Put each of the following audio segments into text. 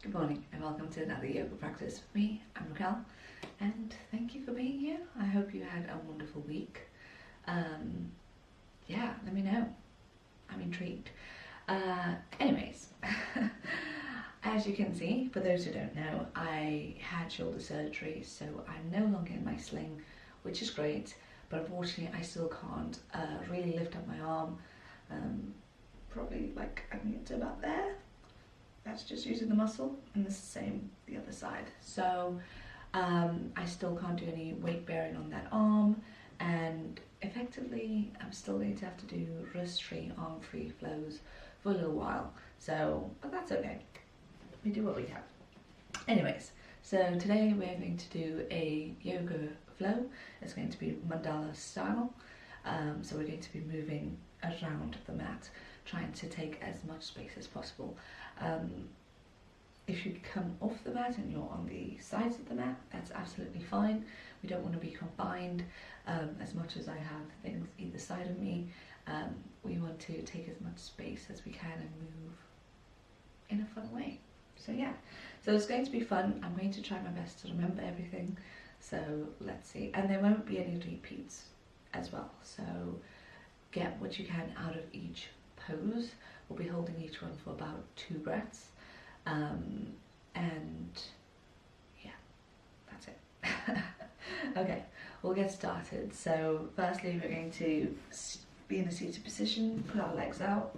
Good morning and welcome to another yoga practice with me. I'm Raquel and thank you for being here. I hope you had a wonderful week. Yeah, let me know. I'm intrigued. Anyways, as you can see, for those who don't know, I had shoulder surgery, so I'm no longer in my sling, which is great, but unfortunately I still can't really lift up my arm. Probably like I can get to about there. That's just using the muscle, and the same the other side. So I still can't do any weight bearing on that arm, and effectively I'm still going to have to do wrist-free, arm-free flows for a little while. So, but that's okay. We do what we can. Anyways, so today we're going to do a yoga flow. It's going to be mandala style. So we're going to be moving around the mat, trying to take as much space as possible. If you come off the mat and you're on the sides of the mat, that's absolutely fine. We don't want to be combined. As much as I have things either side of me, we want to take as much space as we can and move in a fun way. So yeah, so it's going to be fun. I'm going to try my best to remember everything. So let's see. And there won't be any repeats as well. So get what you can out of each pose. We'll be holding each one for about 2 breaths. And yeah, that's it. Okay, we'll get started. So firstly, we're going to be in a seated position, put our legs out,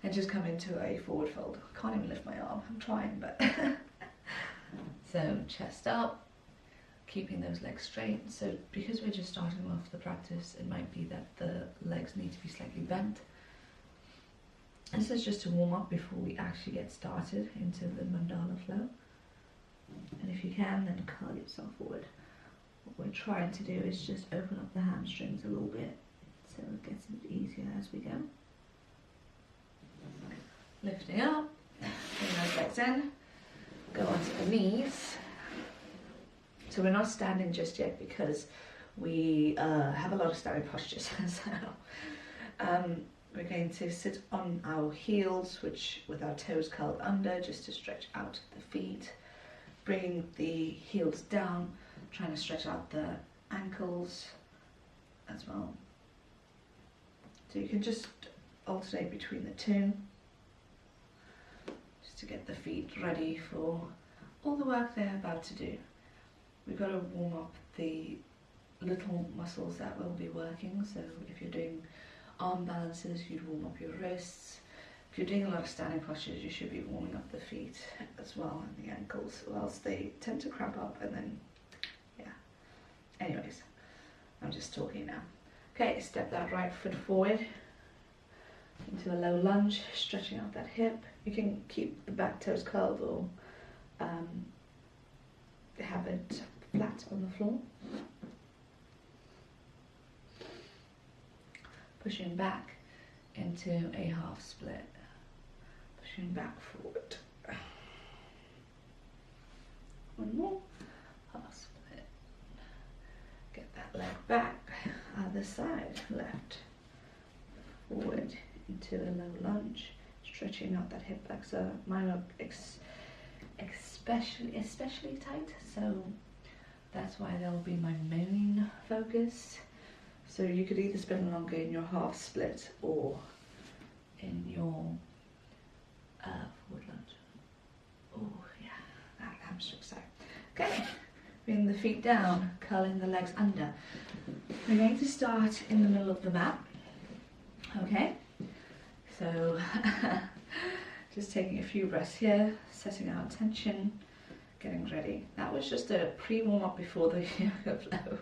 and just come into a forward fold. I can't even lift my arm, I'm trying, but so chest up, keeping those legs straight. So because we're just starting off the practice, it might be that the legs need to be slightly bent. This is just to warm up before we actually get started into the mandala flow. And if you can, then curl yourself forward. What we're trying to do is just open up the hamstrings a little bit so it gets a bit easier as we go. Lifting up, bring those legs in, go onto the knees. So we're not standing just yet because we have a lot of standing postures. So we're going to sit on our heels, which with our toes curled under, just to stretch out the feet. Bringing the heels down, trying to stretch out the ankles as well. So you can just alternate between the two, just to get the feet ready for all the work they're about to do. We've got to warm up the little muscles that we'll be working. So if you're doing arm balances, you'd warm up your wrists. If you're doing a lot of standing postures, you should be warming up the feet as well and the ankles, or else they tend to cramp up and then, yeah. Anyways, I'm just talking now. Okay, step that right foot forward into a low lunge, stretching out that hip. You can keep the back toes curled or have it flat on the floor. Pushing back into a half split, pushing back forward. One more, half split. Get that leg back, other side, left, forward into a low lunge, stretching out that hip flexor. Mine are especially tight, so that's why they'll be my main focus. So you could either spend longer in your half split or in your forward lunge. Oh yeah, that hamstring side. Okay, bring the feet down, curling the legs under. We're going to start in the middle of the mat. Okay, so just taking a few breaths here, setting our intention, getting ready. That was just a pre-warm up before the yoga flow.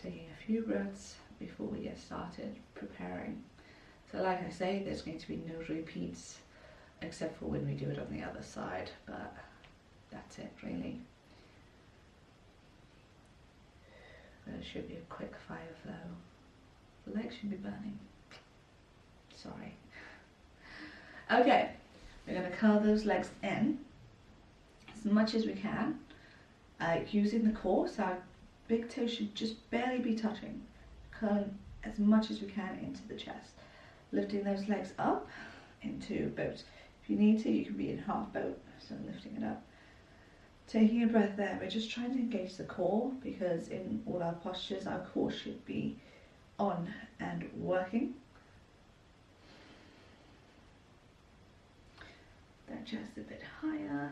Taking a few breaths before we get started preparing. So like I say, there's going to be no repeats except for when we do it on the other side, but that's it really. But it should be a quick fire flow. The legs should be burning. Sorry. Okay, we're going to curl those legs in as much as we can, using the core, so our big toe should just barely be touching. Curling as much as we can into the chest. Lifting those legs up into boat. If you need to, you can be in half boat, so lifting it up. Taking a breath there, we're just trying to engage the core, because in all our postures, our core should be on and working. That chest a bit higher.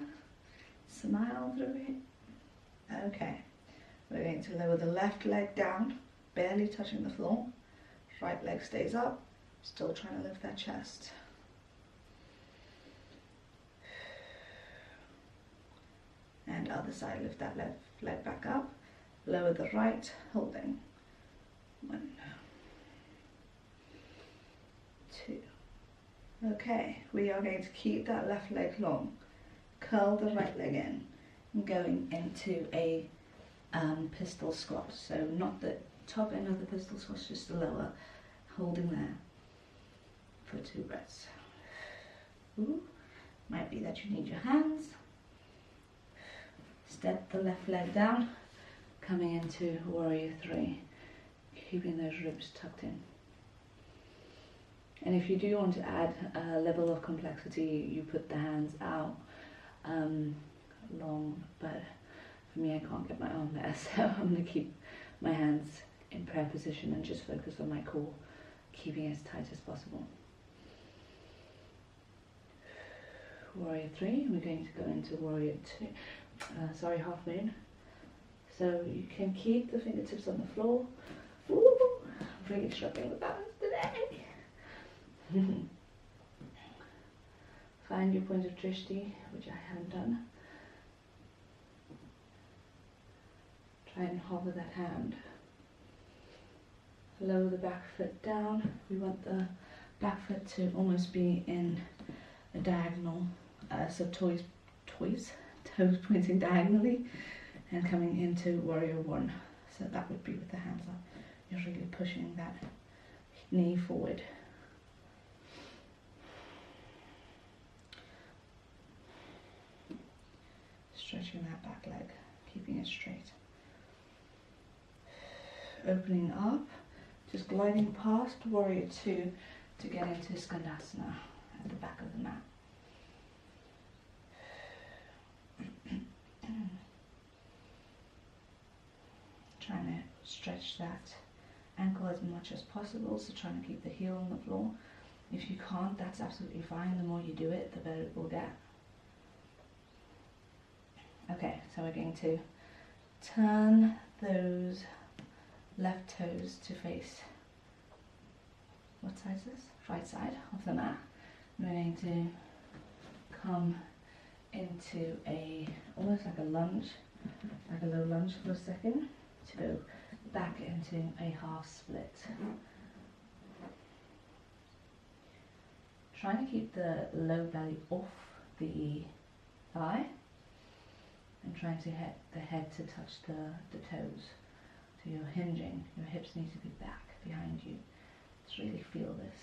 Smile through it. Okay, we're going to lower the left leg down, barely touching the floor. Right leg stays up, still trying to lift that chest. And other side, lift that left leg back up, lower the right, holding. 1, 2. Okay, we are going to keep that left leg long, curl the right leg in, and going into a pistol squat. So not the top end of the pistol squat, just the lower, holding there for 2 breaths. Ooh. Might be that you need your hands. Step the left leg down, coming into warrior 3, keeping those ribs tucked in. And if you do want to add a level of complexity, you put the hands out long, but for me I can't get my arm there, so I'm going to keep my hands in prayer position and just focus on my core, keeping it as tight as possible. Warrior 3, we're going to go into warrior 2. Half moon. So you can keep the fingertips on the floor. Ooh, I'm really struggling with balance today. Find your point of drishti, which I haven't done. Try and hover that hand. Lower the back foot down. We want the back foot to almost be in a diagonal, so toes pointing diagonally and coming into warrior 1. So that would be with the hands up. You're really pushing that knee forward. Stretching that back leg, keeping it straight. Opening up, just gliding past warrior 2 to get into skandasana at the back of the mat. Trying to stretch that ankle as much as possible, so trying to keep the heel on the floor. If you can't, that's absolutely fine. The more you do it, the better it will get. Okay, so we're going to turn those left toes to face, what side is this? Right side of the mat. We're going to come into almost like a lunge, like a low lunge for a second, to go back into a half split. Trying to keep the low belly off the thigh and trying to get the head to touch the toes. So you're hinging, your hips need to be back behind you. Just really feel this.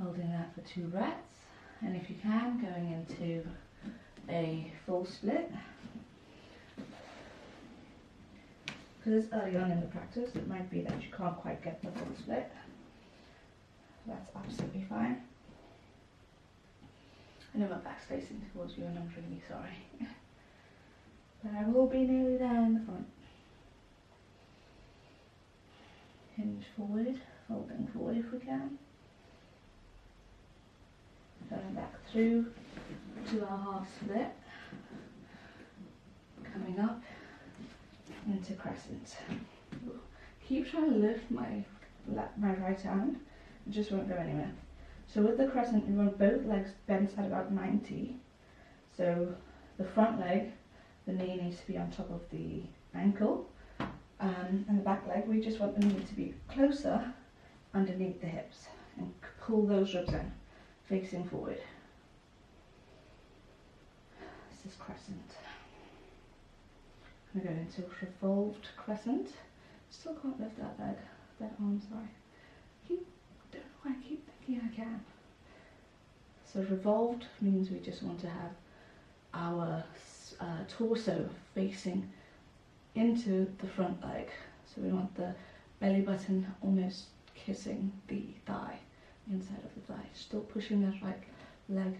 Holding that for 2 breaths, and if you can, going into a full split. Because it's early on in the practice, it might be that you can't quite get the full split. That's absolutely fine. I know my back's facing towards you and I'm really sorry. But I will be nearly there in the front. Hinge forward, folding forward if we can. Going back through to our half split. Coming up into crescent. Keep trying to lift my right hand, it just won't go anywhere. So with the crescent, we want both legs bent at about 90. So the front leg, the knee needs to be on top of the ankle, and the back leg, we just want the knee to be closer underneath the hips, and pull those ribs in, facing forward. This is crescent. I'm going to go into revolved crescent. Still can't lift that leg, that arm, sorry. Don't know why I keep thinking I can. So revolved means we just want to have our torso facing into the front leg. So we want the belly button almost kissing the thigh, inside of the thigh. Still pushing that right leg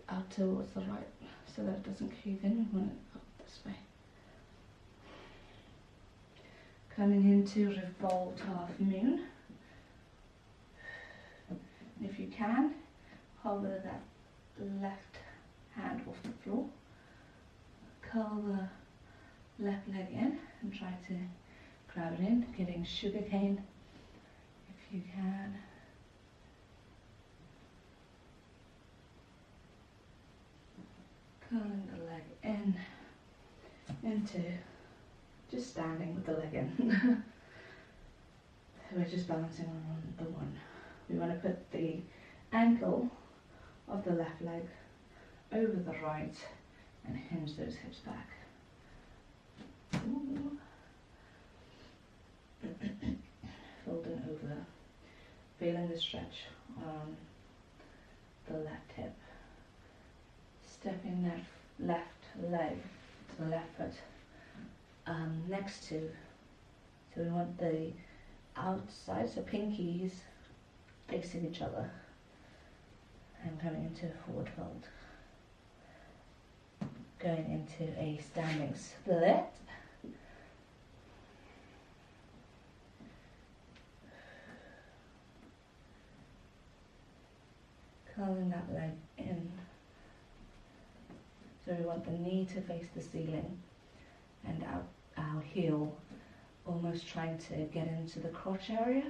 out towards the right so that it doesn't cave in. We want it up this way. Coming into revolved half moon. If you can, hover that left hand off the floor. Curl the left leg in and try to grab it in, getting sugar cane if you can. Curling the leg in into just standing with the leg in. We're just balancing on the one. We want to put the ankle of the left leg over the right and hinge those hips back. Ooh. Folding over, feeling the stretch on the left hip. Stepping that left leg to the left foot next to, so we want the outside, so pinkies facing each other and coming into a forward fold. Going into a standing split. Curling that leg in. So we want the knee to face the ceiling and our heel almost trying to get into the crotch area.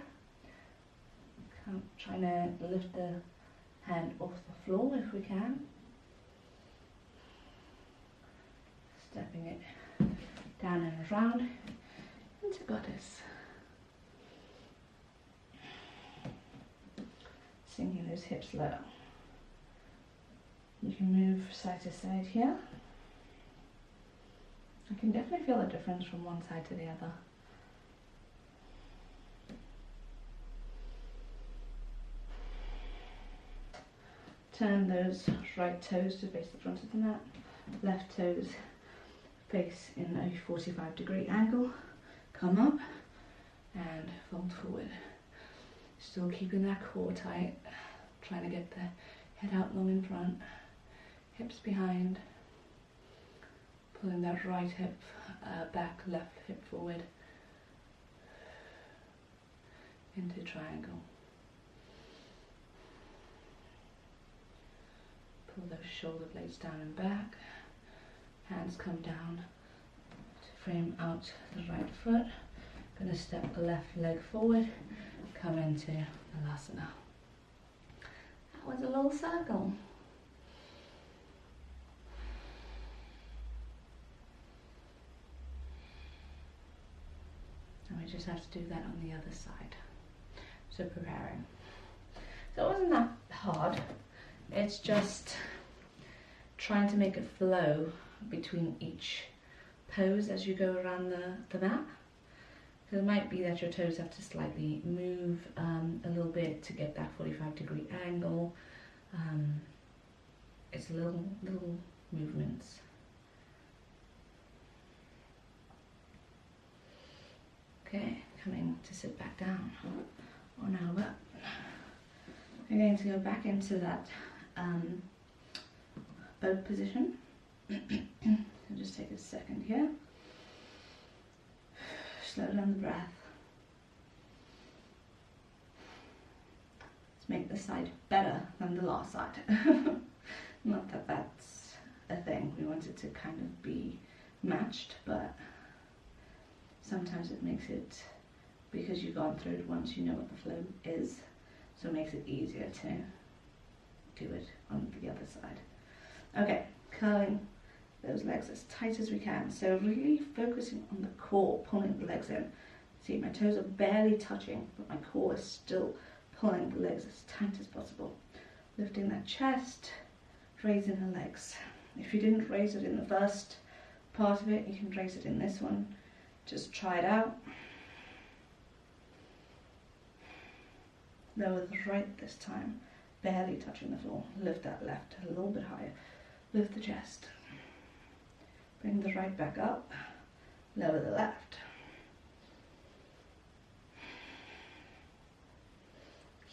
Trying to lift the hand off the floor if we can. Stepping it down and around into goddess. Sinking those hips low. You can move side to side here. I can definitely feel the difference from one side to the other. Turn those right toes to face the front of the mat, left toes face in a 45-degree angle, come up and fold forward. Still keeping that core tight, trying to get the head out long in front, hips behind, pulling that right hip back, left hip forward into triangle. Pull those shoulder blades down and back, hands come down to frame out the right foot. Going to step the left leg forward, come into Balasana. That was a little circle. And we just have to do that on the other side. So preparing. So it wasn't that hard. It's just trying to make it flow between each pose as you go around the mat. So it might be that your toes have to slightly move a little bit to get that 45-degree angle. It's little movements. Okay, coming to sit back down on our butt. We're going to go back into that boat position. So just take a second here. Slow down the breath. Let's make this side better than the last side. Not that that's a thing. We want it to kind of be matched, but sometimes it makes it, because you've gone through it once, you know what the flow is, so it makes it easier to do it on the other side. Okay, curling those legs as tight as we can. So really focusing on the core, pulling the legs in. See, my toes are barely touching, but my core is still pulling the legs as tight as possible. Lifting that chest, raising the legs. If you didn't raise it in the first part of it, you can raise it in this one. Just try it out. Lower the right this time, barely touching the floor. Lift that left a little bit higher. Lift the chest. Bring the right back up. Lower the left.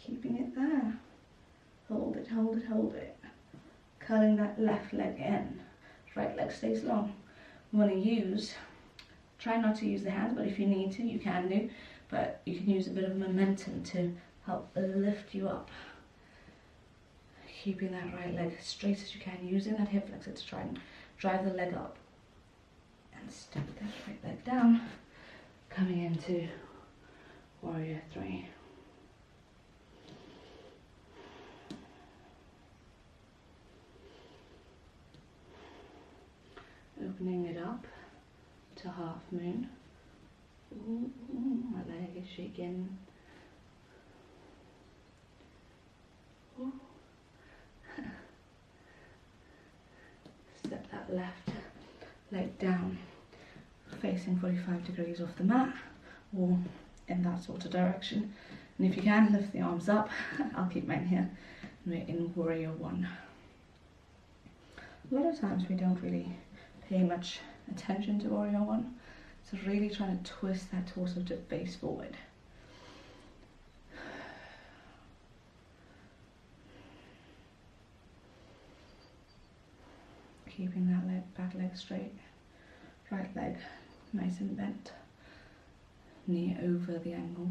keeping it there. Hold it, hold it, hold it. Curling that left leg in. Right leg stays long. We want to use, try not to use the hands, but if you need to, you can do. But you can use a bit of momentum to help lift you up. Keeping that right leg as straight as you can, using that hip flexor to try and drive the leg up. And step that right leg down, coming into Warrior 3. Opening it up to half moon. Ooh, my leg is shaking. Ooh. Step that left leg down, facing 45 degrees off the mat, or in that sort of direction. And if you can, lift the arms up. I'll keep mine here. We're in Warrior 1. A lot of times we don't really pay much attention to Warrior 1. So really trying to twist that torso to face forward. Keeping that leg, back leg straight, right leg nice and bent, knee over the ankle.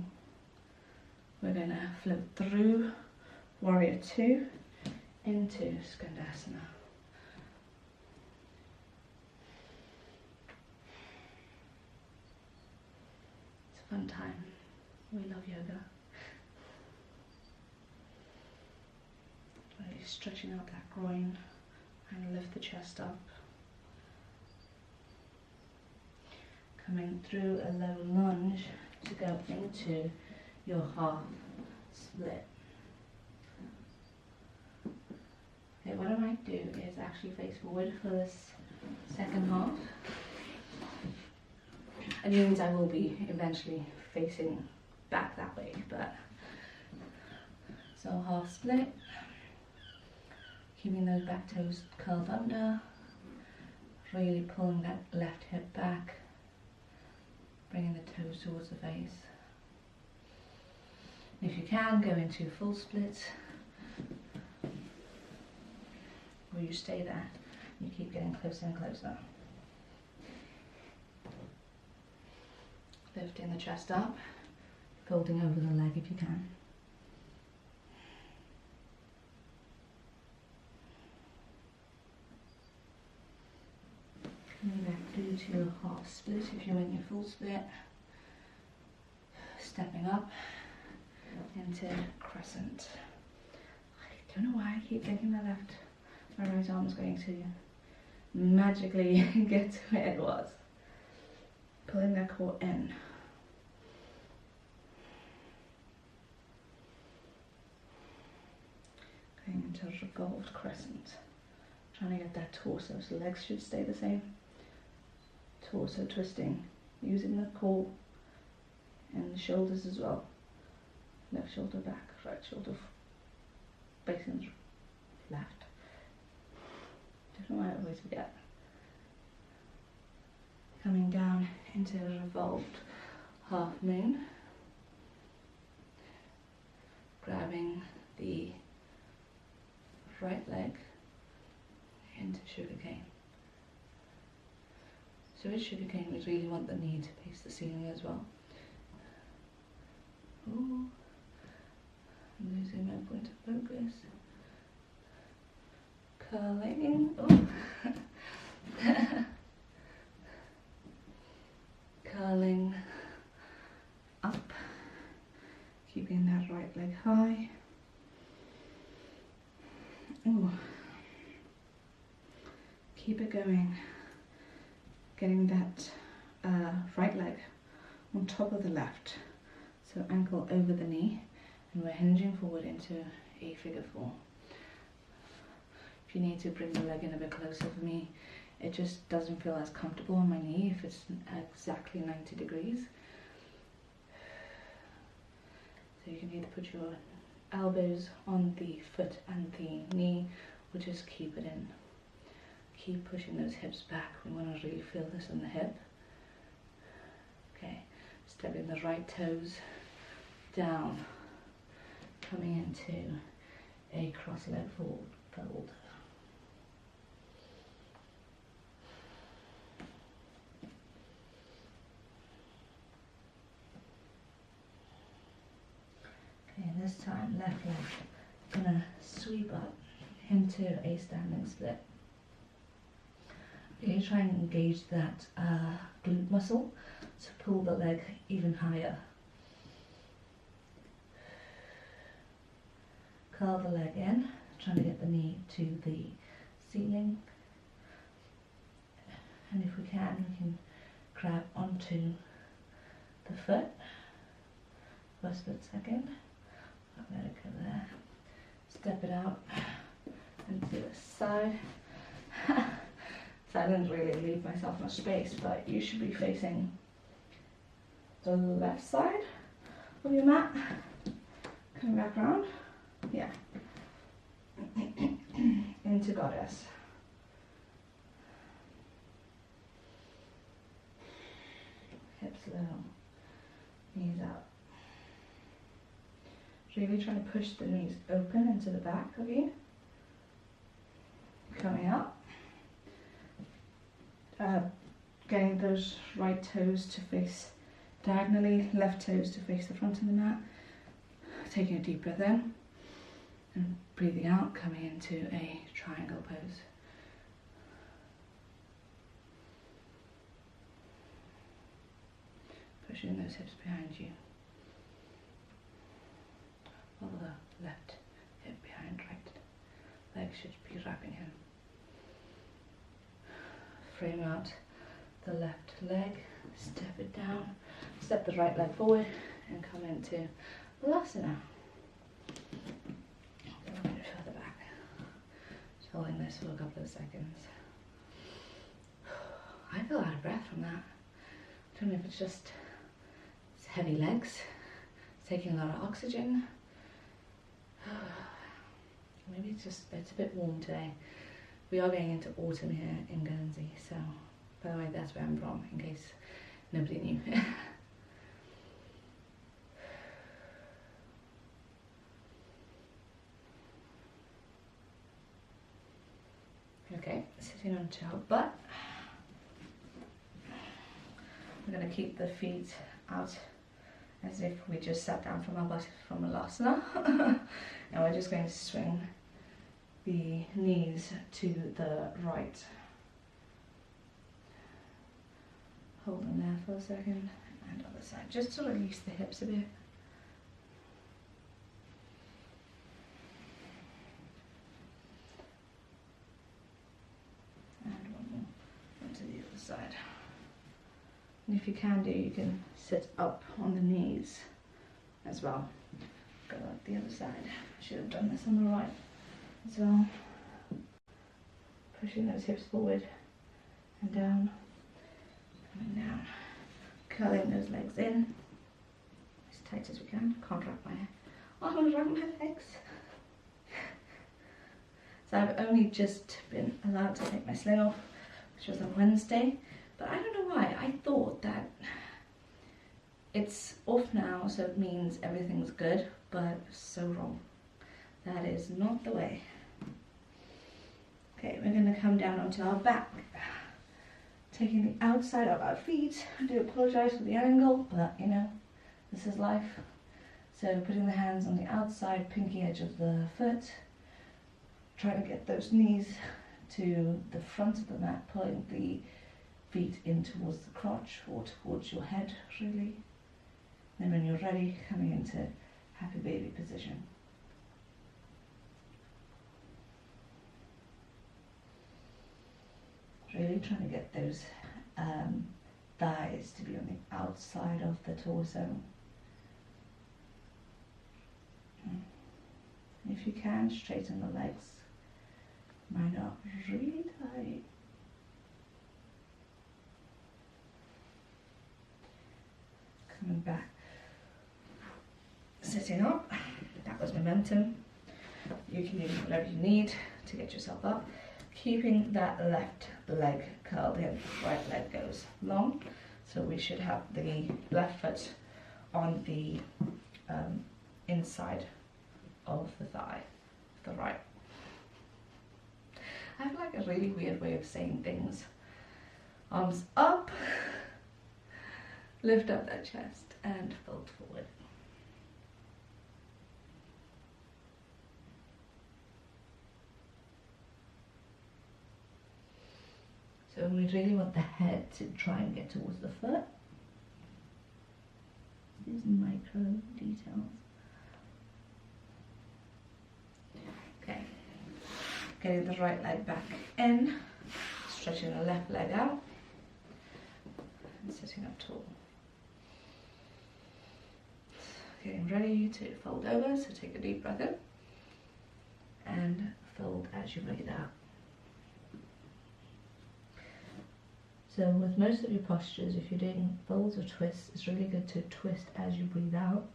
We're going to float through Warrior 2 into Skandasana. It's a fun time. We love yoga. Really stretching out that groin and lift the chest up. Coming through a low lunge to go into your half split. Okay, what I might do is actually face forward for this second half. It means I will be eventually facing back that way, but so half split. Keeping those back toes curled under, really pulling that left hip back, bringing the toes towards the face. And if you can, go into full split, where you stay there, you keep getting closer and closer. Lifting the chest up, folding over the leg if you can. Coming back through to your half split if you're in your full split. Stepping up into crescent. I don't know why I keep thinking my right arm is going to magically get to where it was. Pulling that core in. Going into a revolved crescent. Trying to get that torso, so the legs should stay the same. Torso twisting, using the core and the shoulders as well. Left shoulder back, right shoulder facing left. Don't know why I always forget. Coming down into a revolved half moon. Grabbing the right leg into sugarcane. So with sugarcane we really want the knee to face the ceiling as well. Ooh. I'm losing my point of focus. Curling. Oh. Curling up. Keeping that right leg high. Ooh. Keep it going. Getting that right leg on top of the left. So ankle over the knee. And we're hinging forward into a figure 4. If you need to bring the leg in a bit closer for me, it just doesn't feel as comfortable on my knee if it's exactly 90 degrees. So you can either put your elbows on the foot and the knee, or just keep it in. Keep pushing those hips back. We want to really feel this in the hip. Okay, stepping the right toes down. coming into a cross leg fold. Okay, this time left leg gonna sweep up into a standing split. Really try and engage that glute muscle to pull the leg even higher. Curl the leg in, trying to get the knee to the ceiling. And if we can grab onto the foot for a split second. Let it go there. Step it out and to the side. So I didn't really leave myself much space, but you should be facing the left side of your mat. Coming back around. Yeah. Into goddess. Hips low. Knees out. Really trying to push the knees open into the back of you. Coming up. Getting those right toes to face diagonally, left toes to face the front of the mat. Taking a deep breath in and breathing out, coming into a triangle pose. Pushing those hips behind you. Follow the left hip behind right. Leg should be wrapping in. Frame out the left leg, step it down, step the right leg forward and come into Balasana. Go a bit further back. Just holding this for a couple of seconds. I feel out of breath from that. I don't know if it's just heavy legs, it's taking a lot of oxygen. Maybe it's a bit warm today. We are going into autumn here in Guernsey, so by the way, that's where I'm from, in case nobody knew. Okay, sitting onto our butt. We're going to keep the feet out as if we just sat down from our butt from Balasana. And we're just going to swing the knees to the right. Hold them there for a second, and other side, just to release the hips a bit. And one more onto the other side. And if you can sit up on the knees as well. Go like the other side. I should have done this on the right as well. Pushing those hips forward and down, coming down, curling those legs in as tight as we can. Can't wrap my arms around my legs. So I've only just been allowed to take my sling off, which was on Wednesday, but I don't know why. I thought that it's off now, so it means everything's good, but so wrong. That is not the way. Okay, we're going to come down onto our back, taking the outside of our feet. I do apologise for the angle, but you know, this is life. So putting the hands on the outside, pinky edge of the foot, trying to get those knees to the front of the mat, pulling the feet in towards the crotch or towards your head, really. Then when you're ready, coming into happy baby position. Really trying to get those thighs to be on the outside of the torso. If you can, straighten the legs. Mine are really tight. Coming back. Sitting up. That was momentum. You can use whatever you need to get yourself up. Keeping that left leg curled in, right leg goes long. So we should have the left foot on the inside of the thigh, the right. I have like a really weird way of saying things. Arms up, lift up that chest and fold forward. So we really want the head to try and get towards the foot. These micro details. Okay, getting the right leg back in, stretching the left leg out, and sitting up tall. Getting ready to fold over, so take a deep breath in, and fold as you breathe out. So with most of your postures, if you're doing folds or twists, it's really good to twist as you breathe out.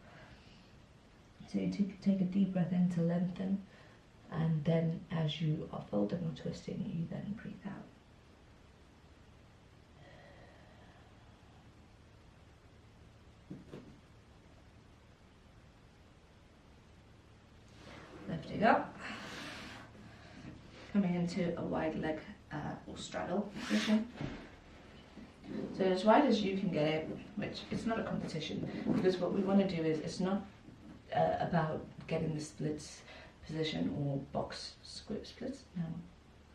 So you take a deep breath in to lengthen, and then as you are folding or twisting, you then breathe out. Lifting up, coming into a wide leg or straddle position. So as wide as you can get it, which it's not a competition, because what we want to do is, it's not about getting the splits position or box splits, no,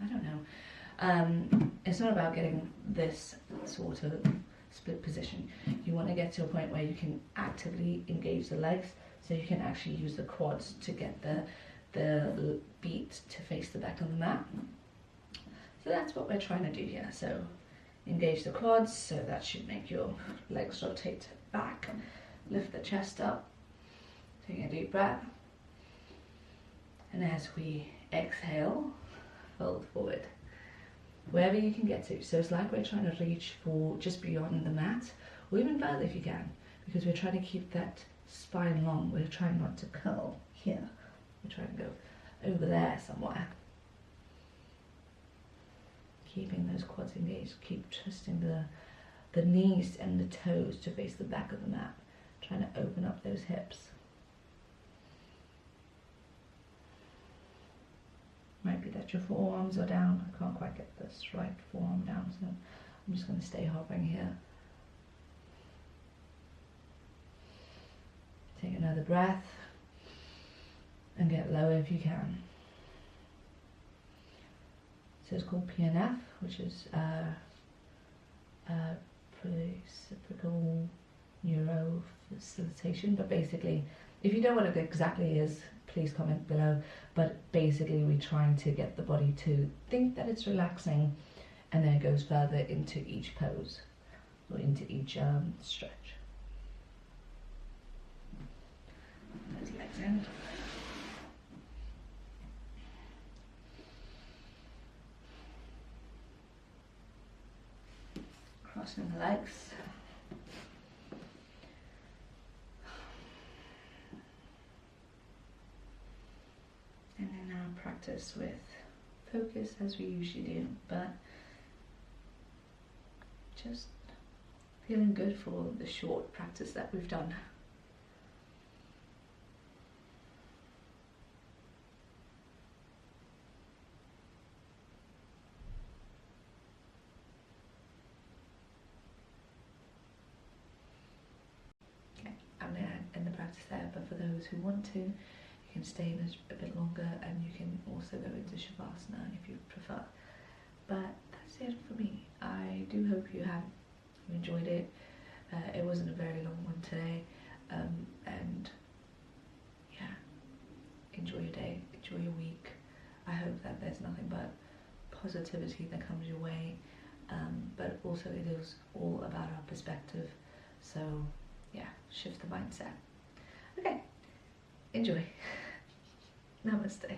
I don't know. It's not about getting this sort of split position. You want to get to a point where you can actively engage the legs, so you can actually use the quads to get the feet to face the back of the mat. So that's what we're trying to do here. So engage the quads, so that should make your legs rotate back. Lift the chest up, taking a deep breath. And as we exhale, fold forward, wherever you can get to. So it's like we're trying to reach for just beyond the mat, or even further if you can, because we're trying to keep that spine long. We're trying not to curl here. We're trying to go over there somewhere. Keeping those quads engaged, keep twisting the knees and the toes to face the back of the mat, trying to open up those hips. Might be that your forearms are down. I can't quite get this right forearm down, so I'm just going to stay hovering here. Take another breath and get lower if you can. So it's called PNF, which is reciprocal neuro facilitation. But basically, if you know what it exactly is, please comment below. But basically, we're trying to get the body to think that it's relaxing, and then it goes further into each pose or into each stretch. Those legs in. Crossing the legs. And then now practice with focus as we usually do, but just feeling good for the short practice that we've done. I'm going to end the practice there, but for those who want to, you can stay in a bit longer, and you can also go into Shavasana if you prefer. But that's it for me. I do hope you enjoyed it. It wasn't a very long one today, and yeah, enjoy your day, enjoy your week. I hope that there's nothing but positivity that comes your way, but also it is all about our perspective. So yeah, shift the mindset. Okay, enjoy. Namaste.